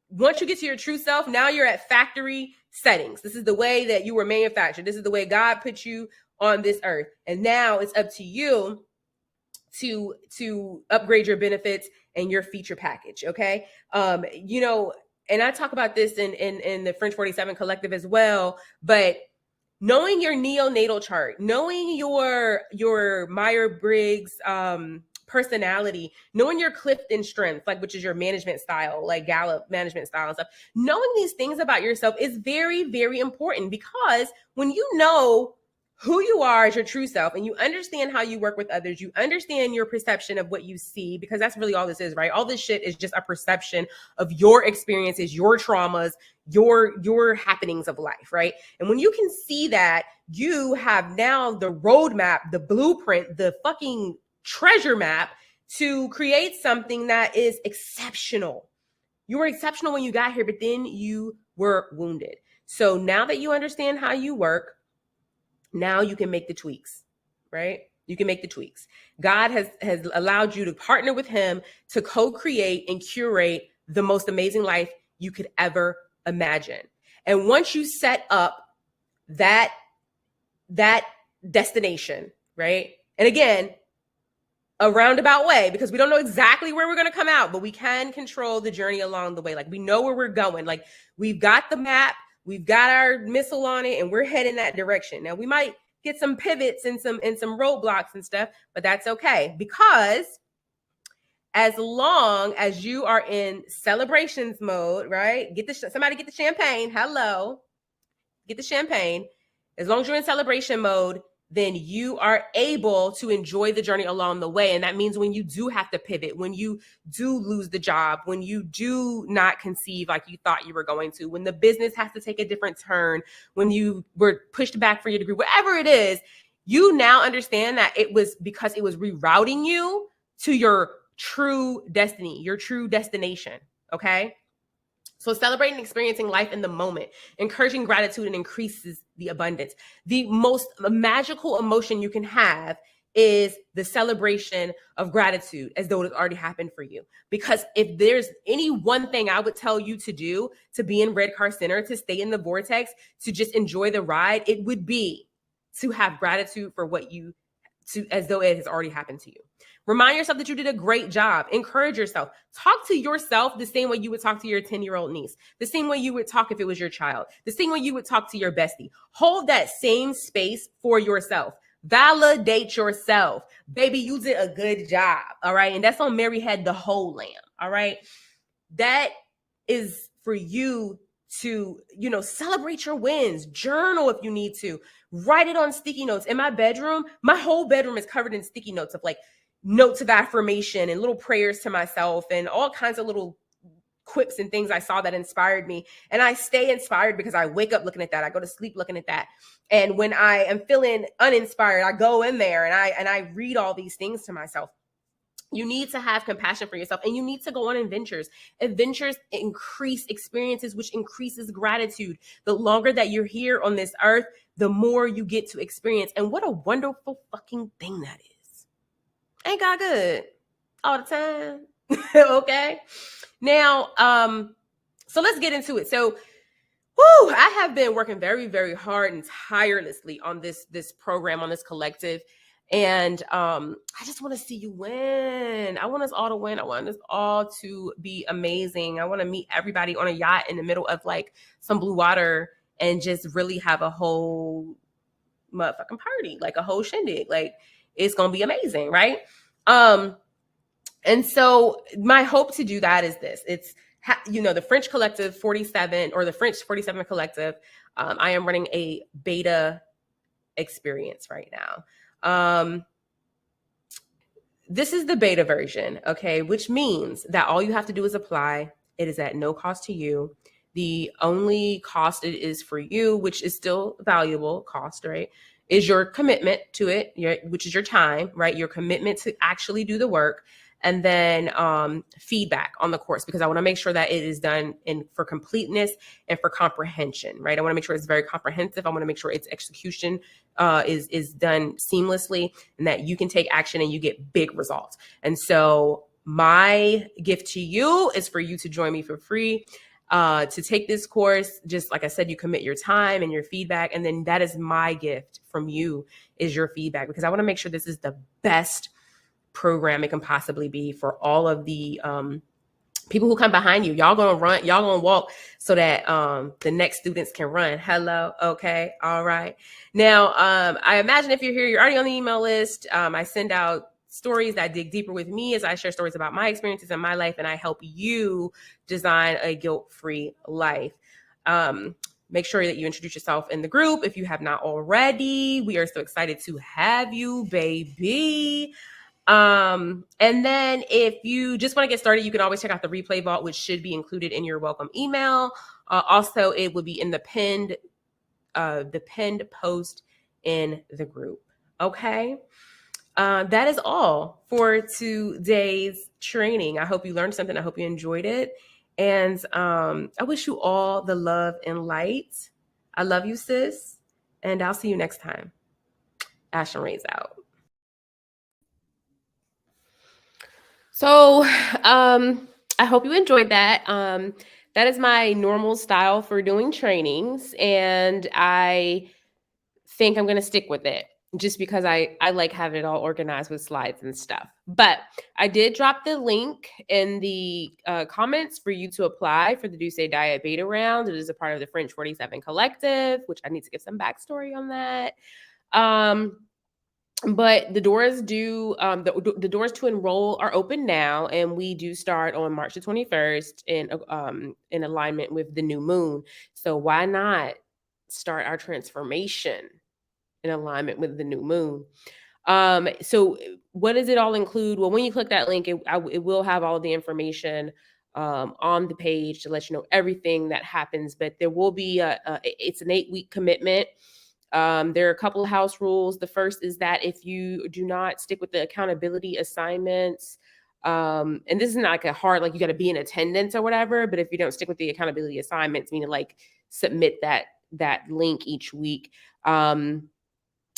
once you get to your true self, now you're at factory settings. This is the way that you were manufactured. This is the way God put you on this earth. And now it's up to you to upgrade your benefits and your feature package. Okay. You know, and I talk about this in the French 47 collective as well, but knowing your neonatal chart, knowing your Myers-Briggs personality, knowing your Clifton strength, like which is your management style, like Gallup management style and stuff, knowing these things about yourself is very, very important, because when you know who you are as your true self and you understand how you work with others, you understand your perception of what you see, because that's really all this is, right? All this shit is just a perception of your experiences, your traumas, your happenings of life, right? And when you can see that, you have now the roadmap, the blueprint, the fucking treasure map to create something that is exceptional. You were exceptional when you got here, but then you were wounded. So now that you understand how you work, now you can make the tweaks, right? You can make the tweaks. God has allowed you to partner with him to co-create and curate the most amazing life you could ever imagine. And once you set up that destination, right? And again, a roundabout way, because we don't know exactly where we're going to come out, but we can control the journey along the way. Like we know where we're going. Like we've got the map, we've got our missile on it, and we're heading that direction. Now we might get some pivots and some roadblocks and stuff, but that's okay, because as long as you are in celebrations mode, right? Somebody get the champagne. Hello. Get the champagne. As long as you're in celebration mode, then you are able to enjoy the journey along the way. And that means when you do have to pivot, when you do lose the job, when you do not conceive like you thought you were going to, when the business has to take a different turn, when you were pushed back for your degree, whatever it is, you now understand that it was because it was rerouting you to your true destiny, your true destination. Okay. So celebrating and experiencing life in the moment, encouraging gratitude, and increases the abundance. The most magical emotion you can have is the celebration of gratitude, as though it already happened for you. Because if there's any one thing I would tell you to do to be in Red Car Center, to stay in the vortex, to just enjoy the ride, it would be to have gratitude for as though it has already happened to you. Remind yourself that you did a great job. Encourage yourself. Talk to yourself the same way you would talk to your 10-year-old niece, the same way you would talk if it was your child, the same way you would talk to your bestie. Hold that same space for yourself. Validate yourself. Baby, you did a good job. All right. And that's on Mary Had the Whole Lamb. All right. That is for you to, celebrate your wins. Journal if you need to. Write it on sticky notes. In my bedroom, my whole bedroom is covered in sticky notes of like notes of affirmation and little prayers to myself and all kinds of little quips and things I saw that inspired me. And I stay inspired because I wake up looking at that. I go to sleep looking at that. And when I am feeling uninspired, I go in there and I read all these things to myself. You need to have compassion for yourself, and you need to go on adventures. Adventures increase experiences, which increases gratitude. The longer that you're here on this earth, the more you get to experience. And what a wonderful fucking thing that is. Ain't God good all the time? Okay. Now, so let's get into it. So, I have been working very, very hard and tirelessly on this program, on this collective. And I just want to see you win. I want us all to win. I want us all to be amazing. I want to meet everybody on a yacht in the middle of like some blue water and just really have a whole motherfucking party, like a whole shindig. Like it's gonna be amazing, right? And so my hope to do that is this. It's the French Collective 47 or the French 47 Collective. I am running a beta experience right now. This is the beta version, okay, which means that all you have to do is apply. It is at no cost to you. The only cost it is for you, which is still valuable cost, right, is your commitment to it, which is your time, right? Your commitment to actually do the work, and then feedback on the course, because I want to make sure that it is done for completeness and for comprehension, right? I want to make sure it's very comprehensive. I want to make sure its execution is done seamlessly, and that you can take action and you get big results. And so my gift to you is for you to join me for free. To take this course, just like I said, you commit your time and your feedback, and then that is my gift from you, is your feedback, because I want to make sure this is the best program it can possibly be for all of the people who come behind you. Y'all gonna run, y'all gonna walk so that the next students can run. Hello, okay, all right. Now, I imagine if you're here, you're already on the email list. I send out stories that dig deeper with me as I share stories about my experiences in my life, and I help you design a guilt-free life. Make sure that you introduce yourself in the group if you have not already. We are so excited to have you, baby. And then if you just want to get started, you can always check out the replay vault, which should be included in your welcome email. Also, it will be in the pinned post in the group. Okay. That is all for today's training. I hope you learned something. I hope you enjoyed it. And I wish you all the love and light. I love you, sis. And I'll see you next time. Ash and Ray's out. So I hope you enjoyed that. That is my normal style for doing trainings, and I think I'm going to stick with it just because I like having it all organized with slides and stuff. But I did drop the link in the comments for you to apply for the Dusse Diet Beta Round. It is a part of the French 47 Collective, which I need to give some backstory on that. But the doors the doors to enroll are open now, and we do start on March the 21st in alignment with the new moon. So why not start our transformation in alignment with the new moon? So what does it all include? Well, when you click that link, it will have all the information on the page to let you know everything that happens. But there will be it's an 8-week commitment. There are a couple of house rules. The first is that if you do not stick with the accountability assignments, and this is not like a hard, like you got to be in attendance or whatever, but if you don't stick with the accountability assignments, meaning like submit that link each week,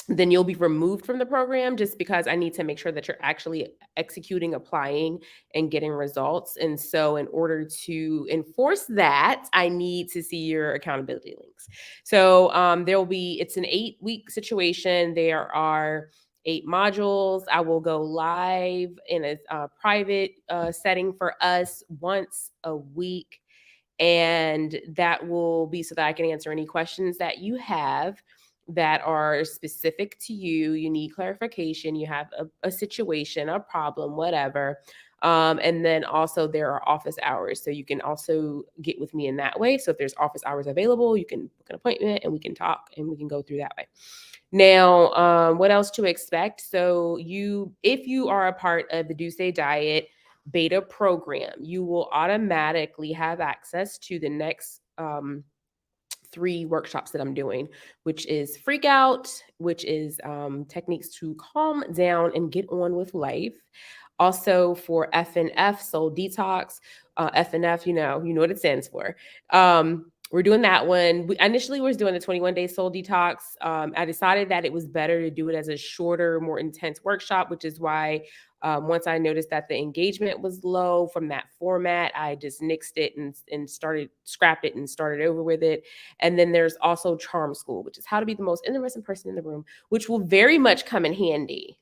then you'll be removed from the program, just because I need to make sure that you're actually executing, applying, and getting results. And so in order to enforce that, I need to see your accountability links. So it's an 8-week situation. There are 8 modules. I will go live in a private setting for us once a week. And that will be so that I can answer any questions that you have that are specific to you. You need clarification, you have a situation, a problem, whatever. And then also there are office hours. So you can also get with me in that way. So if there's office hours available, you can book an appointment and we can talk and we can go through that way. Now, what else to expect? So if you are a part of the Dusse Diet Beta program, you will automatically have access to the next 3 workshops that I'm doing, which is Freak Out, which is techniques to calm down and get on with life. Also for FNF, Soul Detox. FNF, you know what it stands for. We're doing that one. We initially was doing the 21-day Soul Detox. I decided that it was better to do it as a shorter, more intense workshop, which is why once I noticed that the engagement was low from that format, I just nixed it and scrapped it and started over with it. And then there's also Charm School, which is how to be the most interesting person in the room, which will very much come in handy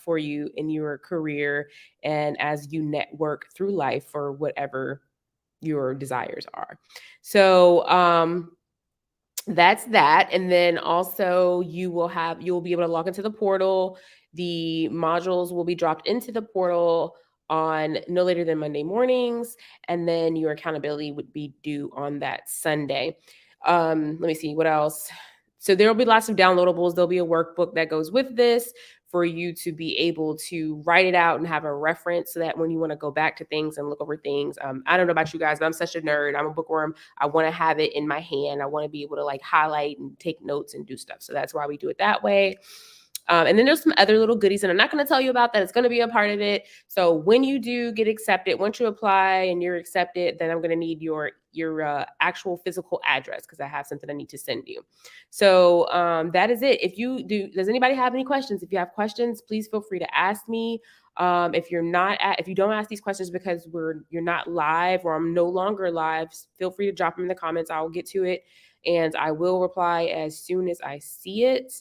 for you in your career and as you network through life for whatever your desires are. So that's that. And then also you'll be able to log into the portal. The modules will be dropped into the portal on no later than Monday mornings, and then your accountability would be due on that Sunday. Let me see what else. So there will be lots of downloadables. There'll be a workbook that goes with this for you to be able to write it out and have a reference so that when you want to go back to things and look over things. I don't know about you guys, but I'm such a nerd. I'm a bookworm. I want to have it in my hand. I want to be able to like highlight and take notes and do stuff. So that's why we do it that way. And then there's some other little goodies, and I'm not going to tell you about that. It's going to be a part of it. So when you do get accepted, once you apply and you're accepted, then I'm going to need your actual physical address because I have something I need to send you. So that is it. Does anybody have any questions? If you have questions, please feel free to ask me. If you don't ask these questions because you're not live or I'm no longer live, feel free to drop them in the comments. I'll get to it and I will reply as soon as I see it.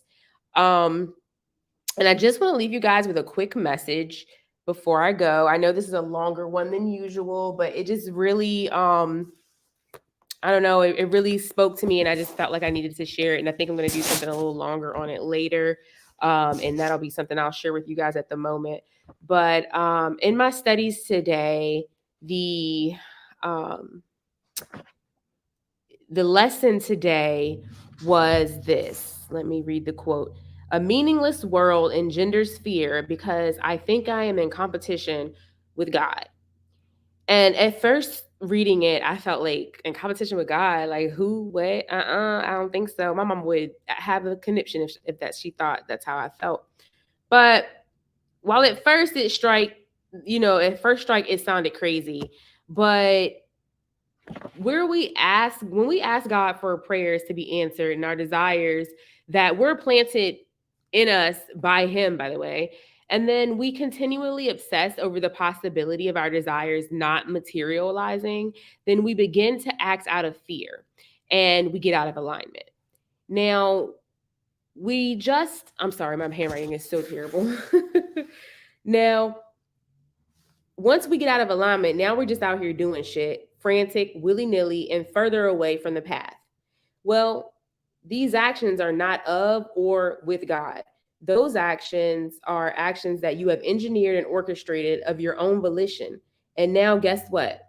And I just want to leave you guys with a quick message before I go. I know this is a longer one than usual, but it just really, I don't know, it really spoke to me and I just felt like I needed to share it. And I think I'm going to do something a little longer on it later. And that'll be something I'll share with you guys at the moment. But in my studies today, the lesson today was this. Let me read the quote. A meaningless world engenders fear because I think I am in competition with God. And at first reading it, I felt like in competition with God, like who, what, I don't think so. My mom would have a conniption if that she thought that's how I felt. But while at first it sounded crazy, but when we ask God for prayers to be answered and our desires that were planted in us by him, by the way, and then we continually obsess over the possibility of our desires not materializing, then we begin to act out of fear and we get out of alignment. Now, I'm sorry, my handwriting is so terrible. Now, once we get out of alignment, now we're just out here doing shit, frantic, willy-nilly, and further away from the path. Well, these actions are not of or with God. Those actions are actions that you have engineered and orchestrated of your own volition. And now guess what?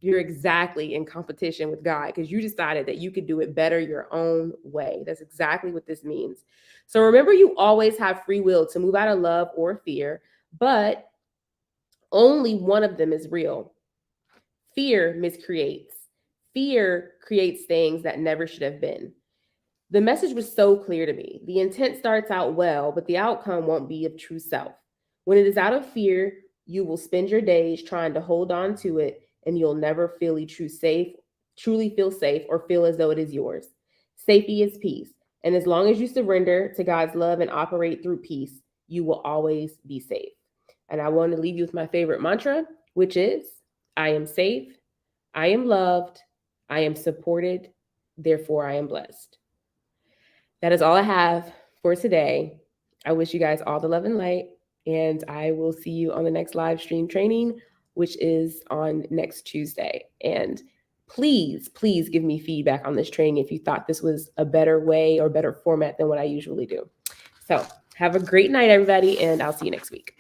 You're exactly in competition with God because you decided that you could do it better your own way. That's exactly what this means. So remember, you always have free will to move out of love or fear, but only one of them is real. Fear miscreates. Fear creates things that never should have been. The message was so clear to me. The intent starts out well, but the outcome won't be of true self. When it is out of fear, you will spend your days trying to hold on to it, and you'll never truly feel safe or feel as though it is yours. Safety is peace. And as long as you surrender to God's love and operate through peace, you will always be safe. And I want to leave you with my favorite mantra, which is, I am safe, I am loved, I am supported, therefore I am blessed. That is all I have for today. I wish you guys all the love and light, and I will see you on the next live stream training, which is on next Tuesday. And please, please give me feedback on this training if you thought this was a better way or better format than what I usually do. So have a great night, everybody, and I'll see you next week.